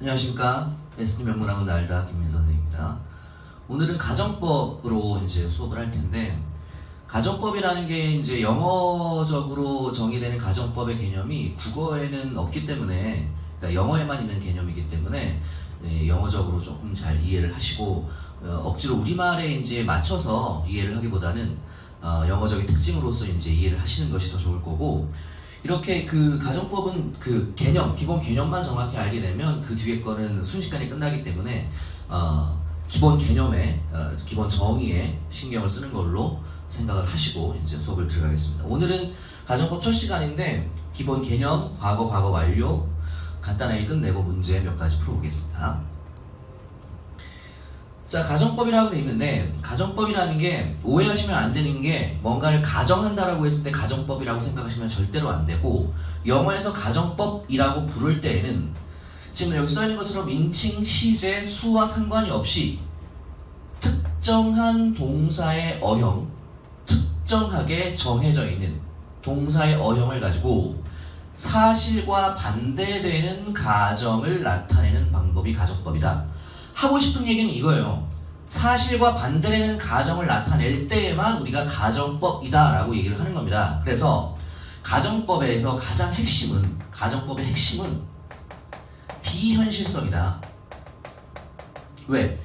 안녕하십니까. ST 명문학원 날다 김민 선생입니다. 오늘은 가정법으로 이제 수업을 할 텐데, 가정법이라는 게 이제 영어적으로 정의되는 가정법의 개념이 국어에는 없기 때문에, 그러니까 영어에만 있는 개념이기 때문에 영어적으로 조금 잘 이해를 하시고, 억지로 우리말에 이제 맞춰서 이해를 하기보다는 영어적인 특징으로서 이제 이해를 하시는 것이 더 좋을 거고, 이렇게 그 가정법은 그 개념, 기본 개념만 정확히 알게 되면 그 뒤에 거는 순식간에 끝나기 때문에 기본 개념에, 기본 정의에 신경을 쓰는 걸로 생각을 하시고 이제 수업을 들어가겠습니다. 오늘은 가정법 첫 시간인데 기본 개념, 과거, 과거 완료, 간단하게 끝내고 문제 몇 가지 풀어보겠습니다. 자, 가정법이라고 되어 있는데, 가정법이라는 게 오해하시면 안 되는 게, 뭔가를 가정한다라고 했을 때 가정법이라고 생각하시면 절대로 안 되고, 영어에서 가정법이라고 부를 때에는 지금 여기 써있는 것처럼 인칭, 시제, 수와 상관이 없이 특정한 동사의 어형, 특정하게 정해져 있는 동사의 어형을 가지고 사실과 반대되는 가정을 나타내는 방법이 가정법이다. 하고 싶은 얘기는 이거예요. 사실과 반대되는 가정을 나타낼 때에만 우리가 가정법이다 라고 얘기를 하는 겁니다. 그래서 가정법에서 가장 핵심은, 가정법의 핵심은 비현실성이다. 왜?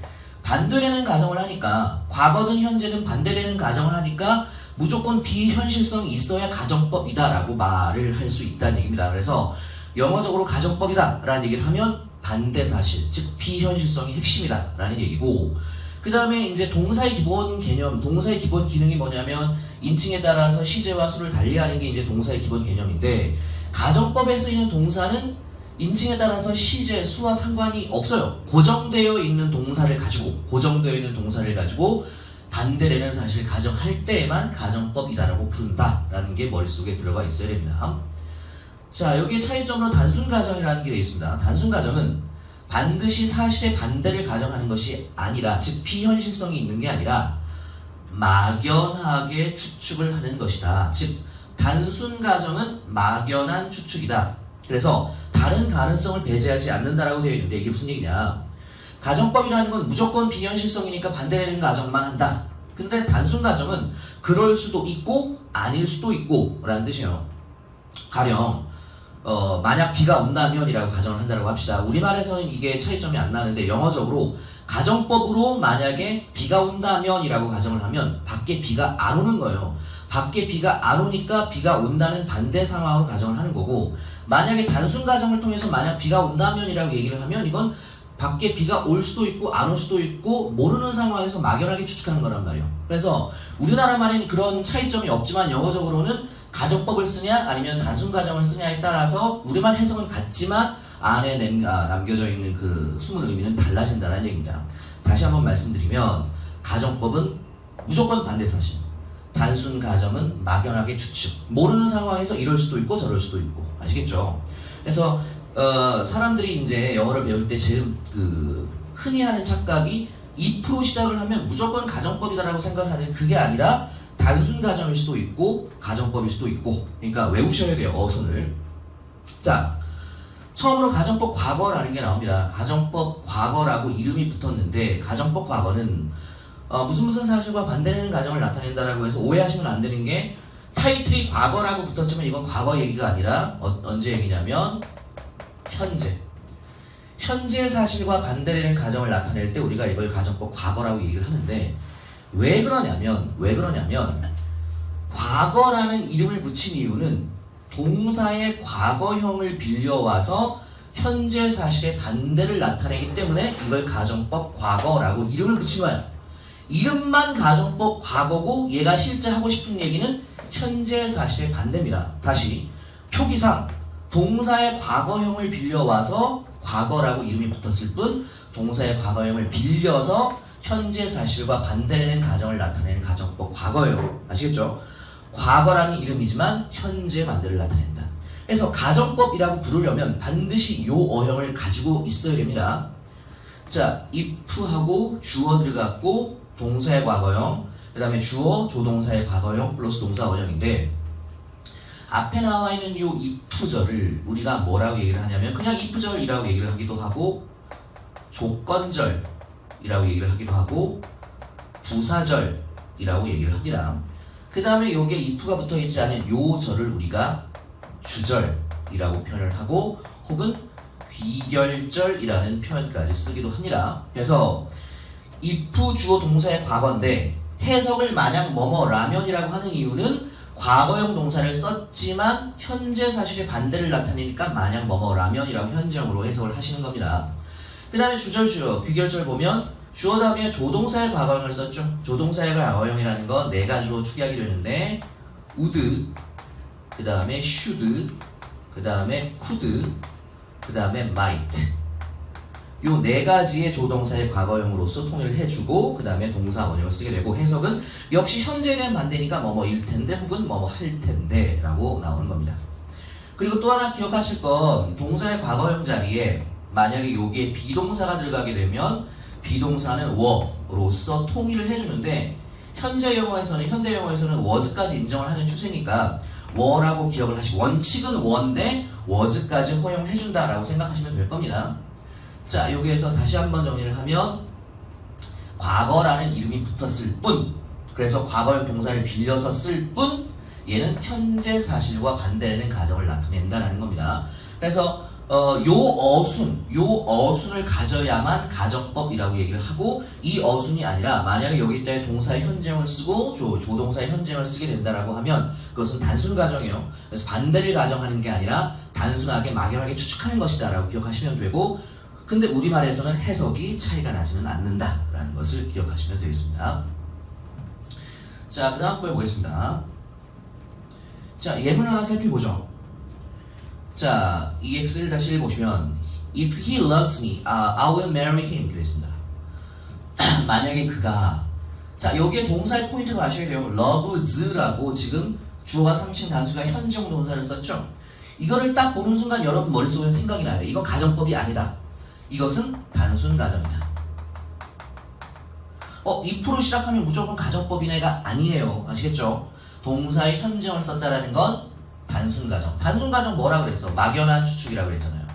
반대되는 가정을 하니까, 과거든 현재든 반대되는 가정을 하니까 무조건 비현실성이 있어야 가정법이다 라고 말을 할 수 있다는 얘기입니다. 그래서 영어적으로 가정법이다 라는 얘기를 하면 반대 사실, 즉 비현실성이 핵심이다 라는 얘기고, 그 다음에 이제 동사의 기본 개념, 동사의 기본 기능이 뭐냐면 인칭에 따라서 시제와 수를 달리하는 게 이제 동사의 기본 개념인데, 가정법에 쓰이는 동사는 인칭에 따라서 시제, 수와 상관이 없어요. 고정되어 있는 동사를 가지고 반대되는 사실을 가정할 때에만 가정법이다라고 부른다라는 게 머릿속에 들어가 있어야 됩니다. 자, 여기에 차이점으로 단순 가정이라는 게 되어 있습니다. 단순 가정은 반드시 사실의 반대를 가정하는 것이 아니라, 즉 비현실성이 있는 게 아니라 막연하게 추측을 하는 것이다. 즉 단순 가정은 막연한 추측이다. 그래서 다른 가능성을 배제하지 않는다라고 되어 있는데, 이게 무슨 얘기냐? 가정법이라는 건 무조건 비현실성이니까 반대되는 가정만 한다. 근데 단순 가정은 그럴 수도 있고 아닐 수도 있고 라는 뜻이에요. 가령 만약 비가 온다면이라고 가정을 한다고 합시다. 우리말에서는 이게 차이점이 안 나는데, 영어적으로 가정법으로 만약에 비가 온다면이라고 가정을 하면 밖에 비가 안 오는 거예요. 밖에 비가 안 오니까 비가 온다는 반대 상황으로 가정을 하는 거고, 만약에 단순 가정을 통해서 만약 비가 온다면이라고 얘기를 하면 이건 밖에 비가 올 수도 있고 안 올 수도 있고 모르는 상황에서 막연하게 추측하는 거란 말이에요. 그래서 우리나라만에는 그런 차이점이 없지만 영어적으로는 가정법을 쓰냐 아니면 단순 가정을 쓰냐에 따라서 우리말 해석은 같지만 안에 남겨져 있는 그 숨은 의미는 달라진다는 얘기입니다. 다시 한번 말씀드리면, 가정법은 무조건 반대 사실, 단순 가정은 막연하게 추측, 모르는 상황에서 이럴 수도 있고 저럴 수도 있고, 아시겠죠? 그래서 사람들이 이제 영어를 배울 때 제일 흔히 하는 착각이 if로 시작을 하면 무조건 가정법이다라고 생각하는, 그게 아니라 단순 가정일 수도 있고 가정법일 수도 있고, 그러니까 외우셔야 돼요, 어순을. 자, 처음으로 가정법 과거라는 게 나옵니다. 가정법 과거라고 이름이 붙었는데, 가정법 과거는 무슨 사실과 반대되는 가정을 나타낸다라고 해서 오해하시면 안 되는 게, 타이틀이 과거라고 붙었지만 이건 과거 얘기가 아니라 언제 얘기냐면 현재 사실과 반대되는 가정을 나타낼 때 우리가 이걸 가정법 과거라고 얘기를 하는데, 왜 그러냐면 과거라는 이름을 붙인 이유는 동사의 과거형을 빌려와서 현재 사실의 반대를 나타내기 때문에 이걸 가정법 과거라고 이름을 붙인 거야. 이름만 가정법 과거고 얘가 실제 하고 싶은 얘기는 현재 사실의 반대입니다. 다시, 표기상 동사의 과거형을 빌려와서 과거라고 이름이 붙었을 뿐, 동사의 과거형을 빌려서 현재 사실과 반대되는 가정을 나타내는 가정법 과거예요. 아시겠죠? 과거라는 이름이지만 현재 반대를 나타낸다. 그래서 가정법이라고 부르려면 반드시 이 어형을 가지고 있어야 됩니다. 자, if하고 주어 들어갔고 동사의 과거형, 그 다음에 주어, 조동사의 과거형 플러스 동사 원형인데, 앞에 나와 있는 이 if절을 우리가 뭐라고 얘기를 하냐면 그냥 if절이라고 얘기를 하기도 하고 조건절이라고 얘기를 하기도 하고 부사절이라고 얘기를 합니다. 그 다음에 여기에 if가 붙어있지 않은 요 절을 우리가 주절이라고 표현을 하고 혹은 귀결절이라는 표현까지 쓰기도 합니다. 그래서 if 주어 동사의 과거인데 해석을 만약 뭐뭐 라면이라고 하는 이유는 과거형 동사를 썼지만 현재 사실의 반대를 나타내니까 만약 뭐뭐 라면이라고 현재형으로 해석을 하시는 겁니다. 그 다음에 주절 주어 귀결절 보면 주어 다음에 조동사의 과거형을 썼죠. 조동사의 과거형이라는 거 네 가지로 추기하게 되는데 would, 그 다음에 should, 그 다음에 could, 그 다음에 might. 요 네 가지의 조동사의 과거형으로서 통일을 해주고 그 다음에 동사 원형을 쓰게 되고 해석은 역시 현재에 대한 반대니까 뭐뭐일 텐데 혹은 뭐뭐 할 텐데 라고 나오는 겁니다. 그리고 또 하나 기억하실 건 동사의 과거형 자리에 만약에 여기에 비동사가 들어가게 되면 비동사는 were로서 통일을 해주는데 현재 영어에서는 was까지 인정을 하는 추세니까 were라고 기억을 하시고 원칙은 were인데 was까지 허용해준다라고 생각하시면 될 겁니다. 자, 여기에서 다시 한번 정리를 하면 과거라는 이름이 붙었을 뿐, 그래서 과거형 동사를 빌려서 쓸 뿐, 얘는 현재 사실과 반대되는 가정을 나타낸다는 겁니다. 그래서 요 어순을 가져야만 가정법이라고 얘기를 하고 이 어순이 아니라 만약에 여기 때 동사의 현재형을 쓰고 조동사의 현재형을 쓰게 된다라고 하면 그것은 단순 가정이에요. 그래서 반대를 가정하는 게 아니라 단순하게 막연하게 추측하는 것이다 라고 기억하시면 되고 근데 우리말에서는 해석이 차이가 나지는 않는다라는 것을 기억하시면 되겠습니다. 자, 그 다음 거 보겠습니다. 자, 예문 하나 살펴보죠. 자, EX1-1 보시면 If he loves me, I will marry him 그랬습니다. 만약에 그가 자, 여기에 동사의 포인트가 아셔야 돼요. loves라고 지금 주어가 3층 단수가 현재형 동사를 썼죠. 이거를 딱 보는 순간 여러분 머릿속에 생각이 나야 돼. 이거 가정법이 아니다. 이것은 단순 가정이다. if로 시작하면 무조건 가정법이네가 아니에요. 아시겠죠? 동사의 현재형을 썼다라는 건 단순 가정. 단순 가정 뭐라 그랬어? 막연한 추측이라고 그랬잖아요.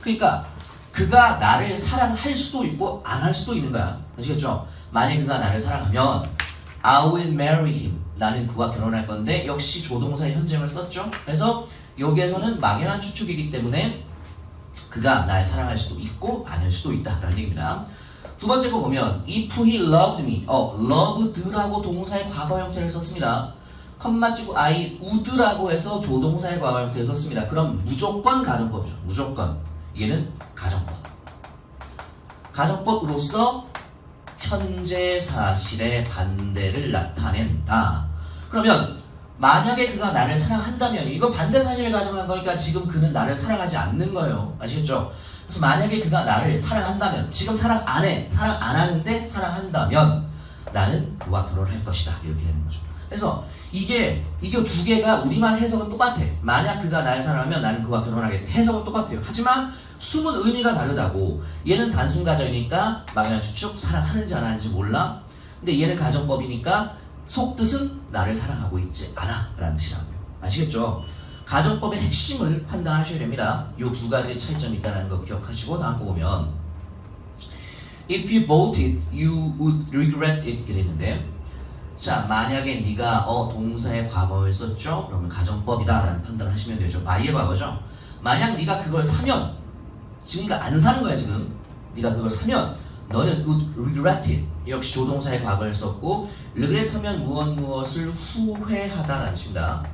그러니까 그가 나를 사랑할 수도 있고 안 할 수도 있는 거야. 아시겠죠? 만약 그가 나를 사랑하면 I will marry him. 나는 그와 결혼할 건데 역시 조동사의 현재형을 썼죠. 그래서 여기에서는 막연한 추측이기 때문에 그가 날 사랑할 수도 있고 아닐 수도 있다라는 얘기입니다. 두 번째 거 보면 if he loved me, loved라고 동사의 과거 형태를 썼습니다. 컴마 찍고 I would라고 해서 조동사의 과거 형태를 썼습니다. 그럼 무조건 가정법이죠. 무조건. 얘는 가정법. 가정법으로서 현재 사실의 반대를 나타낸다. 그러면 만약에 그가 나를 사랑한다면 이거 반대 사실을 가정한 거니까 지금 그는 나를 사랑하지 않는 거예요. 아시겠죠? 그래서 만약에 그가 나를 사랑한다면 지금 사랑 안 해. 사랑 안 하는데 사랑한다면 나는 그와 결혼할 것이다. 이렇게 되는 거죠. 그래서 이게 두 개가 우리말 해석은 똑같아. 만약 그가 나를 사랑하면 나는 그와 결혼하겠다. 해석은 똑같아요. 하지만 숨은 의미가 다르다고. 얘는 단순 가정이니까 막연한 추측, 사랑하는지 안 하는지 몰라. 근데 얘는 가정법이니까 속뜻은 나를 사랑하고 있지 않아 라는 뜻이라고요. 아시겠죠? 가정법의 핵심을 판단하셔야 됩니다. 이 두 가지의 차이점이 있다는 거 기억하시고 다음 거 보면 If you bought it, you would regret it 이렇게 되는데 자, 만약에 네가 동사의 과거를 썼죠? 그러면 가정법이다 라는 판단을 하시면 되죠. buy의 과거죠. 만약 네가 그걸 사면 지금 네가 안 사는 거야 지금. 네가 그걸 사면 너는 would regret it. 역시 조동사의 과거를 썼고 regret 하면 무엇을 후회하다라는 뜻입니다.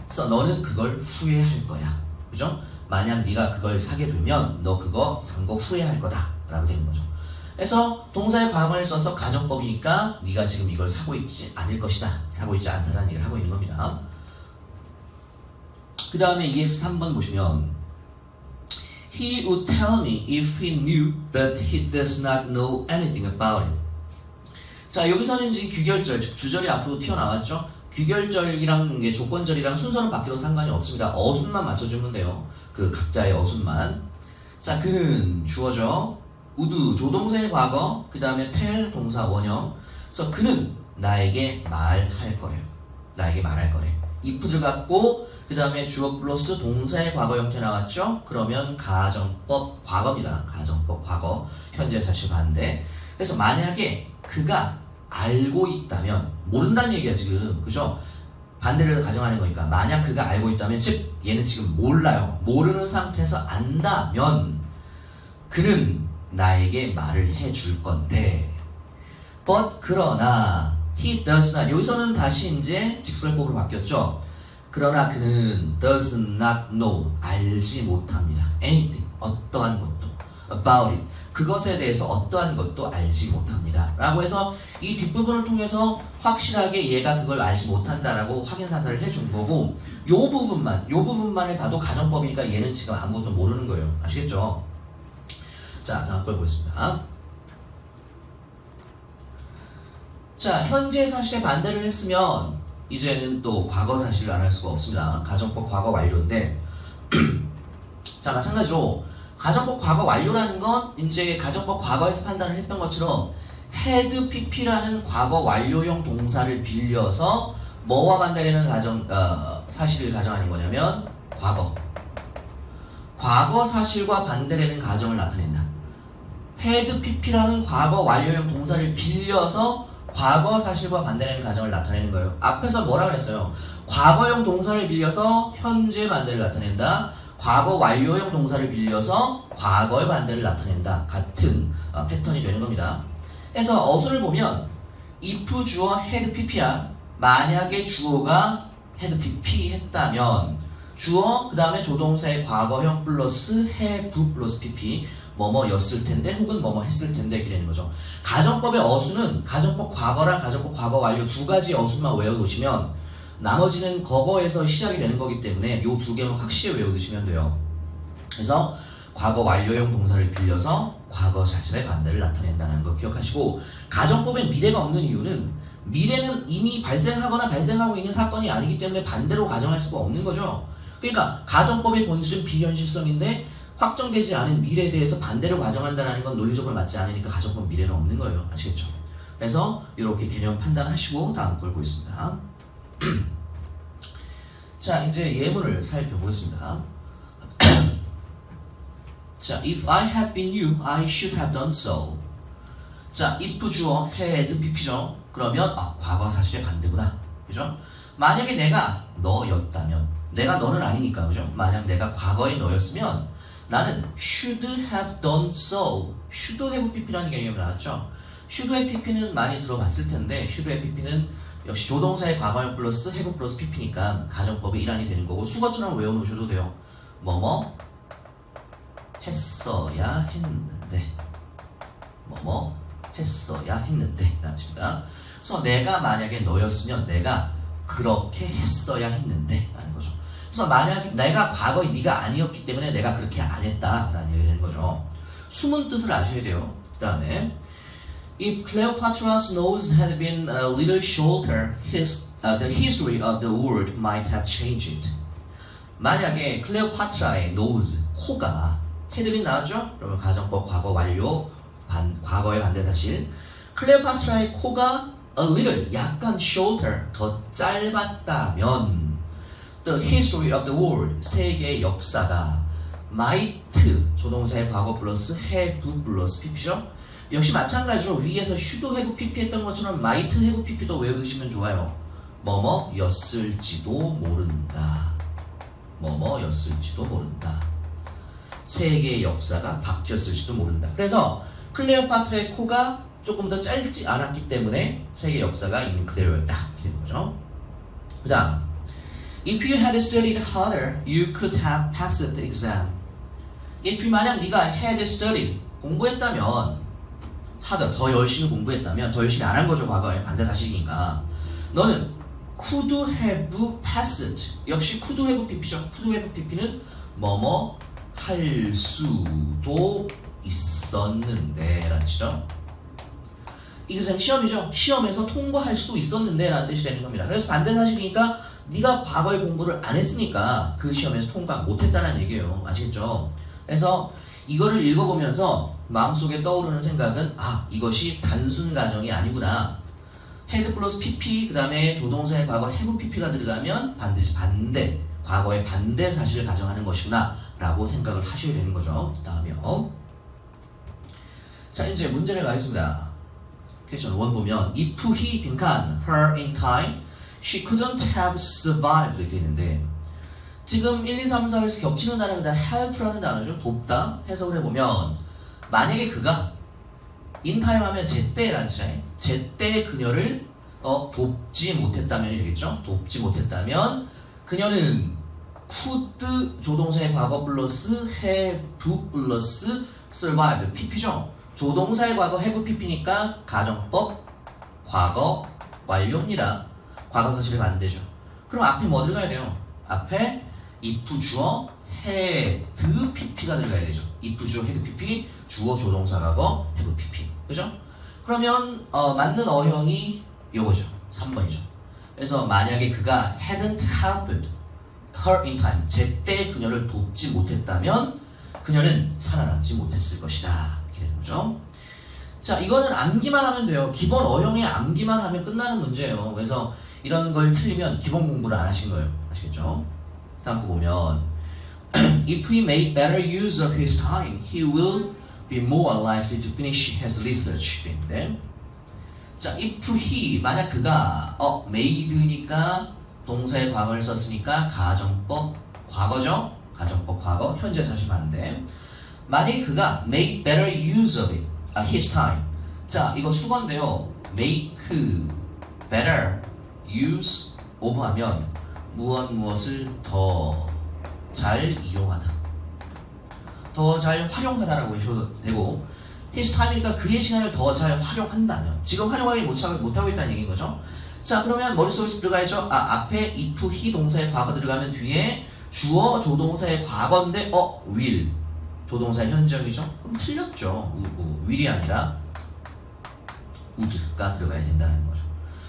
그래서 너는 그걸 후회할 거야. 그죠? 만약 네가 그걸 사게 되면 너 그거 산 거 후회할 거다 라고 되는 거죠. 그래서 동사의 과거를 써서 가정법이니까 네가 지금 이걸 사고 있지 않을 것이다. 사고 있지 않다라는 얘기를 하고 있는 겁니다. 그 다음에 EX 3번 보시면 He would tell me if he knew, but he does not know anything about it. 자, 여기서는 지금 귀결절, 즉 주절이 앞으로 튀어나왔죠. 귀결절이랑 조건절이랑 순서는 바뀌어도 상관이 없습니다. 어순만 맞춰주면 돼요. 그 각자의 어순만. 자, 그는 주어죠. would 조동사의 과거, 그 다음에 tell 동사 원형. 그래서 그는 나에게 말할 거래요. 나에게 말할 거래. if 들어갔고 그 다음에 주어 플러스 동사의 과거 형태 나왔죠? 그러면 가정법 과거입니다. 가정법 과거 현재 사실 반대. 그래서 만약에 그가 알고 있다면 모른다는 얘기야 지금 그죠? 반대를 가정하는 거니까 만약 그가 알고 있다면 즉 얘는 지금 몰라요. 모르는 상태에서 안다면 그는 나에게 말을 해줄 건데 but 그러나 he does not 여기서는 다시 이제 직설법으로 바뀌었죠. 그러나 그는 does not know 알지 못합니다. anything 어떠한 것도 about it 그것에 대해서 어떠한 것도 알지 못합니다. 라고 해서 이 뒷부분을 통해서 확실하게 얘가 그걸 알지 못한다라고 확인사살을 해준 거고 요 부분만을 봐도 가정법이니까 얘는 지금 아무것도 모르는 거예요. 아시겠죠? 자, 다음 걸 보겠습니다. 자, 현재 사실에 반대를 했으면 이제는 또 과거 사실을 안 할 수가 없습니다. 가정법 과거 완료인데 자, 마찬가지로 가정법 과거 완료라는 건 이제 가정법 과거에서 판단을 했던 것처럼 had pp라는 과거 완료형 동사를 빌려서 뭐와 반대되는 사실을 가정하는 거냐면 과거 사실과 반대되는 가정을 나타낸다. had pp라는 과거 완료형 동사를 빌려서 과거 사실과 반대되는 가정을 나타내는 거예요. 앞에서 뭐라 그랬어요? 과거형 동사를 빌려서 현재 반대를 나타낸다. 과거 완료형 동사를 빌려서 과거의 반대를 나타낸다. 같은 패턴이 되는 겁니다. 그래서 어순을 보면 if 주어 had pp야. 만약에 주어가 had pp 했다면 주어 그 다음에 조동사의 과거형 플러스 have 플러스 pp 뭐뭐였을 텐데 혹은 뭐뭐 했을 텐데 이렇게 되는 거죠. 가정법의 어순은 가정법 과거랑 가정법 과거 완료 두 가지 어순만 외워두시면 나머지는 거거에서 시작이 되는 거기 때문에 이 두 개만 확실히 외워두시면 돼요. 그래서 과거 완료형 동사를 빌려서 과거 사실의 반대를 나타낸다는 거 기억하시고 가정법엔 미래가 없는 이유는 미래는 이미 발생하거나 발생하고 있는 사건이 아니기 때문에 반대로 가정할 수가 없는 거죠. 그러니까 가정법의 본질은 비현실성인데 확정되지 않은 미래에 대해서 반대로 가정한다는 건 논리적으로 맞지 않으니까 가정법 미래는 없는 거예요. 아시겠죠? 그래서 이렇게 개념 판단하시고 다음 걸 보겠습니다. 자, 이제 예문을 살펴보겠습니다. 자, if I had been you, I should have done so. 자, if 주어 had pp죠. 그러면 과거 사실의 반대구나. 그죠? 만약에 내가 너였다면 내가 너는 아니니까 그죠? 만약 내가 과거의 너였으면 나는 should have done so. should have pp라는 개념이 나왔죠. should have pp는 많이 들어봤을 텐데 should have pp는 역시 조동사의 과거형 플러스 have 플러스 pp니까 가정법의 일환이 되는 거고 수거처럼 외워놓으셔도 돼요. 뭐뭐 했어야 했는데 뭐뭐 했어야 했는데 라는 뜻입니다. 그래서 내가 만약에 너였으면 내가 그렇게 했어야 했는데 라는 거죠. 그래서 만약에 내가 과거에 네가 아니었기 때문에 내가 그렇게 안 했다 라는 얘기가 되는 거죠. 숨은 뜻을 아셔야 돼요. 그 다음에 If Cleopatra's nose had been a little shorter, the history of the world might have changed. 만약에 클레오파트라의 nose, 코가 had been 나왔죠? 그러면 가정법 과거 완료, 과거의 반대사실. 클레오파트라의 코가 a little, 약간 shorter, 더 짧았다면 the history of the world, 세계의 역사가 might, 조동사의 과거 플러스 have 플러스 pp죠? 역시 마찬가지로 위에서 should have pp 했던 것처럼 might have pp도 외워두시면 좋아요. 뭐뭐였을지도 모른다. 뭐뭐였을지도 모른다. 세계의 역사가 바뀌었을지도 모른다. 그래서 클레오파트라의 코가 조금 더 짧지 않았기 때문에 세계 역사가 있는 그대로였다. 이런 거죠. 그 다음 If you had studied harder, you could have passed the exam. If 만약 네가 had studied, 공부했다면 harder, 더 열심히 공부했다면 더 열심히 안 한 거죠. 과거에 반대사실이니까 너는 could have passed, 역시 could have pp죠. could have pp는 뭐뭐 할 수도 있었는데 라는 뜻이죠. exam 시험이죠. 시험에서 통과할 수도 있었는데 라는 뜻이 되는 겁니다. 그래서 반대사실이니까 네가 과거에 공부를 안 했으니까 그 시험에서 통과 못했다는 얘기예요. 아시겠죠? 그래서 이거를 읽어보면서 마음속에 떠오르는 생각은 이것이 단순 가정이 아니구나. had 플러스 pp 그 다음에 조동사의 과거 have pp가 들어가면 반드시 반대 과거의 반대 사실을 가정하는 것이구나 라고 생각을 하셔야 되는 거죠. 다음이요. 자 이제 문제를 가겠습니다. 퀘스천 1 보면 if he 빈칸 her in time she couldn't have survived 이렇게 있는데 지금 1, 2, 3, 4에서 겹치는 단어가 help라는 단어죠. 돕다 해석을 해보면 만약에 그가 in time 하면 제때라는 뜻이에요. 제때 그녀를 돕지 못했다면이 되겠죠. 돕지 못했다면 그녀는 could 조동사의 과거 플러스 have 플러스 survived pp죠. 조동사의 과거 have pp니까 가정법 과거 완료입니다. 과거 사실을 만들죠. 그럼 앞에 뭐 들어가야 돼요? 앞에 if 주어 had pp가 들어가야 되죠. if 주어 had pp 주어 조동사 과거 have pp 그죠? 그러면 맞는 어형이 요거죠. 3번이죠. 그래서 만약에 그가 hadn't helped her in time 제때 그녀를 돕지 못했다면 그녀는 살아남지 못했을 것이다. 이렇게 되는 거죠. 자 이거는 암기만 하면 돼요. 기본 어형에 암기만 하면 끝나는 문제예요. 그래서 이런 걸 틀리면 기본 공부를 안 하신 거예요. 아시겠죠? 다음 거 보면 If he made better use of his time, he will be more likely to finish his research. 인데 자, if he 만약 그가 made니까 동사의 과거를 썼으니까 가정법 과거죠. 가정법 과거 현재 사실 많은데 만약에 그가 make better use of it, his time. 자, 이거 수건인데요. make better use of 하면 무엇을 더 잘 이용하다. 더 잘 활용하다라고 해도 되고 his time이니까 그의 시간을 더 잘 활용한다면 지금 활용하기 못하고 있다는 얘기인 거죠. 자 그러면 머릿속에 들어가야죠. 앞에 if he 동사의 과거 들어가면 뒤에 주어 조동사의 과거인데 will 조동사의 현재형이죠. 그럼 틀렸죠. will이 아니라 would가 들어가야 된다는 거죠.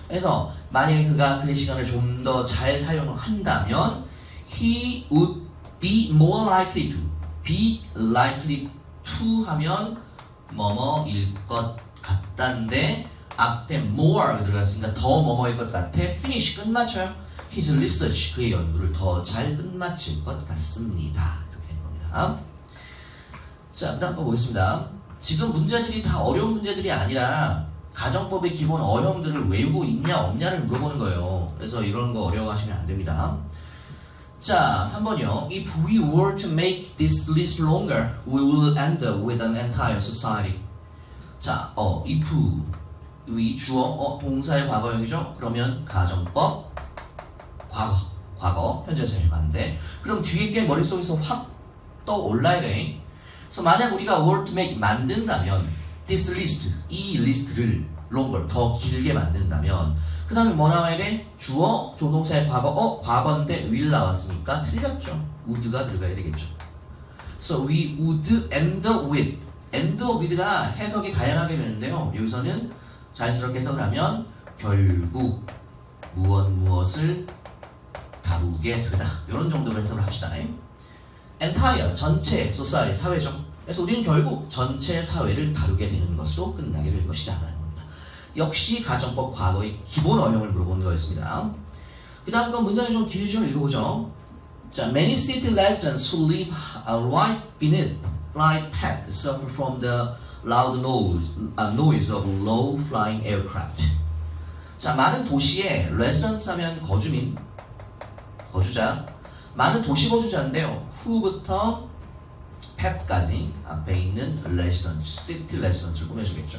그래서 만약에 그가 그의 시간을 좀 더 잘 사용한다면 he would be more likely to 하면 뭐뭐일 것 같다인데 앞에 more 들어갔으니까 더 뭐뭐일 것 같아. finish 끝마쳐요. his research 그의 연구를 더 잘 끝마칠 것 같습니다. 이렇게 되는 겁니다. 자 그다음 거 보겠습니다. 지금 문제들이 다 어려운 문제들이 아니라 가정법의 기본 어형들을 외우고 있냐 없냐를 물어보는 거예요. 그래서 이런 거 어려워하시면 안 됩니다. 자, 3번이요. If we were to make this list longer, we will end up with an entire society. 자, if we 주어 동사의 과거형이죠. 그러면 가정법 과거 현재 사실 맞는데 그럼 뒤에 게 머릿속에서 확 떠올라야 돼. 그래서 만약 우리가 were to make 만든다면 this list 이 리스트를 longer 더 길게 만든다면 그 다음에 뭐 나와야 돼? 주어 조동사의 과거 과거인데 will 나왔으니까 틀렸죠. would가 들어가야 되겠죠. So we would end with with가 해석이 다양하게 되는데요. 여기서는 자연스럽게 해석을 하면 결국 무엇을 다루게 되다 이런 정도로 해석을 합시다. entire 전체 society 사회죠. 그래서 우리는 결국 전체 사회를 다루게 되는 것으로 끝나게 될 것이다 라는 겁니다. 역시 가정법 과거의 기본 어형을 물어보는 거였습니다. 그 다음 건 문장이 좀 길죠. 읽어보죠. 자, many city residents who live right beneath flight path suffer from the loud noise of low-flying aircraft. 자, 많은 도시에 residents 하면 거주민, 거주자, 많은 도시 거주자인데요. who부터 path까지 앞에 있는 residents, city residents를 꾸며주겠죠.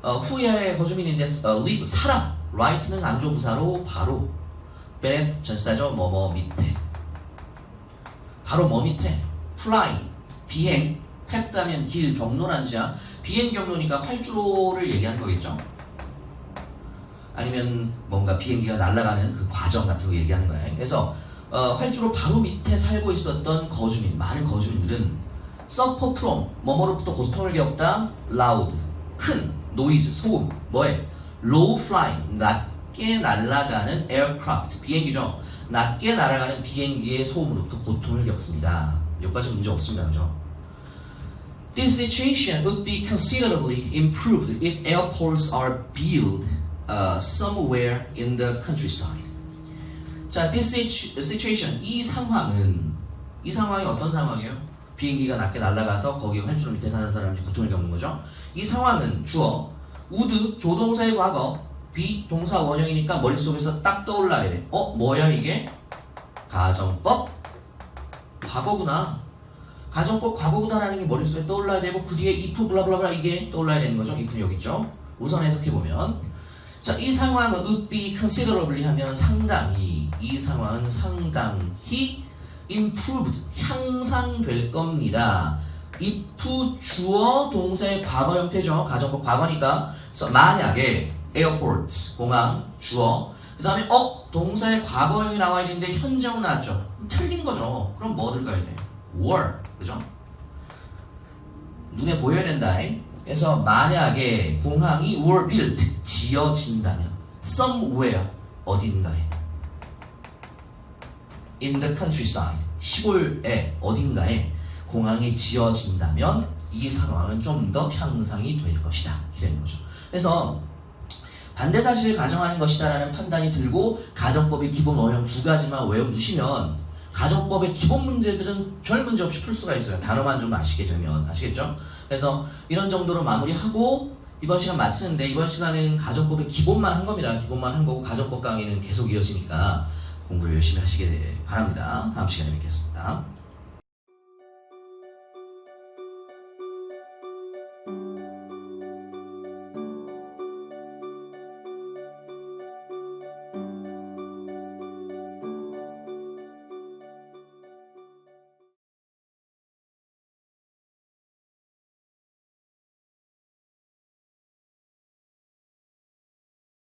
who의 거주민인데 live, 살아, right는 안조부사로 바로, beneath 전치사죠. 뭐뭐 밑에, 바로 뭐 밑에, fly, 비행, path 하면 길, 경로라는 지야. 비행 경로니까 활주로를 얘기하는 거겠죠. 아니면 뭔가 비행기가 날아가는 그 과정 같은 거 얘기하는 거예요. 그래서 활주로 바로 밑에 살고 있었던 거주민, 많은 거주민들은 suffer from, 뭐뭐로부터 고통을 겪다, loud, 큰, noise, 소음, 뭐에? low flying, 낮게 날아가는 aircraft, 비행기죠. 낮게 날아가는 비행기의 소음으로부터 고통을 겪습니다. 여기까지 문제 없습니다. 그죠? This situation would be considerably improved if airports are built somewhere in the countryside. 자, this situation, 이 상황이 어떤 상황이에요? 비행기가 낮게 날아가서 거기 활주로 밑에 사는 사람이 고통을 겪는 거죠. 이 상황은 주어, would, 조동사의 과거, be, 동사 원형이니까 머릿속에서 딱 떠올라야 돼. 뭐야 이게? 가정법 과거구나. 가정법 과거구나라는 게 머릿속에 떠올라야 되고 그 뒤에 if 블라블라블라 이게 떠올라야 되는 거죠. if는 여기 있죠. 우선 해석해보면 자, 이 상황은 would be considerably 하면 상당히, 이 상황은 상당히 improved, 향상될 겁니다. if 주어 동사의 과거 형태죠. 가정법 과거니까. 그래서 만약에 airports, 공항, 주어. 그 다음에 동사의 과거형이 나와야 되는데 현재형 나왔죠. 틀린 거죠. 그럼 뭐 들어가야 돼? were, 그죠? 눈에 보여야 된다. 그래서 만약에 공항이 were built, 지어진다면 somewhere, 어딘가에 in the countryside, 시골에 어딘가에 공항이 지어진다면 이 상황은 좀 더 향상이 될 것이다. 이런 거죠. 그래서 반대 사실을 가정하는 것이다라는 판단이 들고 가정법의 기본 원형 두 가지만 외워두시면 가정법의 기본 문제들은 별 문제 없이 풀 수가 있어요. 단어만 좀 아시게 되면. 아시겠죠? 그래서 이런 정도로 마무리하고 이번 시간 마치는데 이번 시간은 가정법의 기본만 한 겁니다. 기본만 한 거고 가정법 강의는 계속 이어지니까 공부를 열심히 하시길 바랍니다. 다음 시간에 뵙겠습니다.